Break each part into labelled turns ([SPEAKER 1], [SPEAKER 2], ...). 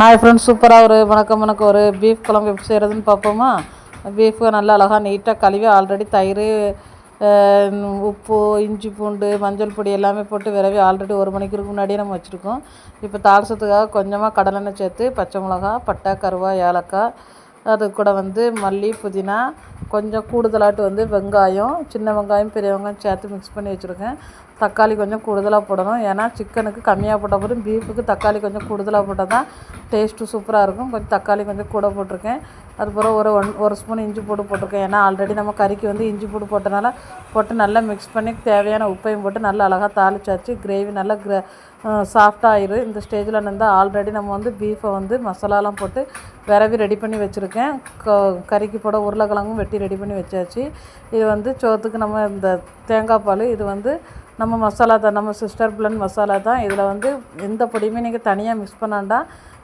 [SPEAKER 1] Hi friends, சூப்பராக வணக்கம் ஒரு பீஃப் குழம்பு எப்படி செய்கிறதுன்னு பார்ப்போமா. பீஃபு நல்லா அழகாக நீட்டாக கழுவி ஆல்ரெடி தயிர், உப்பு, இஞ்சி பூண்டு, மஞ்சள் பொடி எல்லாமே போட்டு விரவி ஆல்ரெடி 1 மணிக்கு முன்னாடியே நம்ம வச்சுருக்கோம். இப்போ தாளிசத்துக்காக கொஞ்சமாக கடலெண்ணெய் சேர்த்து பச்சை மிளகா, பட்டை, கருவாய், ஏலக்காய், அது கூட மல்லி, புதினா, கொஞ்சம் கூடுதலாட்டு வெங்காயம், சின்ன வெங்காயம், பெரிய வெங்காயம் சேர்த்து மிக்ஸ் பண்ணி வச்சுருக்கேன். தக்காளி கொஞ்சம் கூடுதலாக போடணும், ஏன்னா சிக்கனுக்கு கம்மியாக போட்டால் போதும், பீஃபுக்கு தக்காளி கொஞ்சம் கூடுதலாக போட்டால் தான் டேஸ்ட்டு சூப்பராக இருக்கும். கொஞ்சம் தக்காளி கொஞ்சம் கூட போட்டிருக்கேன். அதுக்கப்புறம் ஒரு ஸ்பூன் இஞ்சி பூண்டு போட்டிருக்கேன், ஏன்னா ஆல்ரெடி நம்ம கறிக்கு இஞ்சி பூண்டு போட்டனால போட்டு நல்லா மிக்ஸ் பண்ணி தேவையான உப்பையும் போட்டு நல்லா அழகாக தாளிச்சாச்சு. கிரேவி நல்லா சாஃப்டாக ஆயிரும். இந்த ஸ்டேஜில் ஆல்ரெடி நம்ம பீஃபை மசாலாலாம் போட்டு விரவி ரெடி பண்ணி வச்சுருக்கேன். கறிக்கு போட உருளைக்கிழங்கும் வெட்டி ரெடி பண்ணி வச்சாச்சு. இது சோத்துக்கு நம்ம இந்த தேங்காய் பால், இது நம்ம மசாலா தான், நம்ம சிஸ்டர் பிளண்ட் மசாலா தான். இதில் எந்த பொடியுமே நீங்கள் தனியாக மிக்ஸ் பண்ணாண்டா.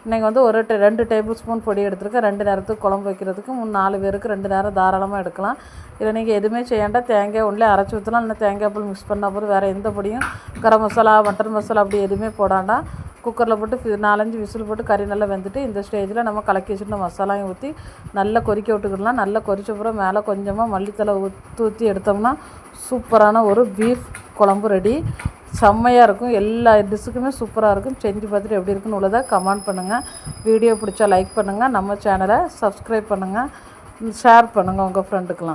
[SPEAKER 1] இன்றைக்கி ஒரு 2 டேபிள் ஸ்பூன் பொடி எடுத்துருக்கேன். 2 நேரத்துக்கு குழம்பு வைக்கிறதுக்கு 4 பேருக்கு 2 நேரம் தாராளமாக எடுக்கலாம். இதில் நீங்கள் எதுவுமே செய்யாண்டா தேங்காய் ஒன்லே அரைச்சி ஊற்றலாம், இல்லை தேங்காய் பால் மிக்ஸ் பண்ணால் போதும். வேறு எந்த பொடியும் கரம் மசாலா, மட்டன் மசாலா அப்படி எதுவுமே போடாண்டா. குக்கரில் போட்டு 4-5 விசில் போட்டு கறி நல்லா வெந்துட்டு இந்த ஸ்டேஜில் நம்ம கலக்கி வச்சுட்டு மசாலாயும் ஊற்றி நல்லா கொதிக்க விட்டுக்கிடலாம். நல்லா கொதிச்ச அப்புறம் மேலே கொஞ்சமாக மல்லித்தலை ஊற்றி எடுத்தோம்னா சூப்பரான ஒரு பீஃப் குழம்பு ரெடி. செம்மையாக இருக்கும். எல்லா டிஷ்ஷுக்குமே சூப்பராக இருக்கும். செஞ்சு பார்த்துட்டு எப்படி இருக்குன்னு உள்ளதை கமெண்ட் பண்ணுங்கள். வீடியோ பிடிச்சா லைக் பண்ணுங்கள். நம்ம சேனலை சப்ஸ்கிரைப் பண்ணுங்கள். ஷேர் பண்ணுங்கள் உங்கள் ஃப்ரெண்டுக்கெலாம்.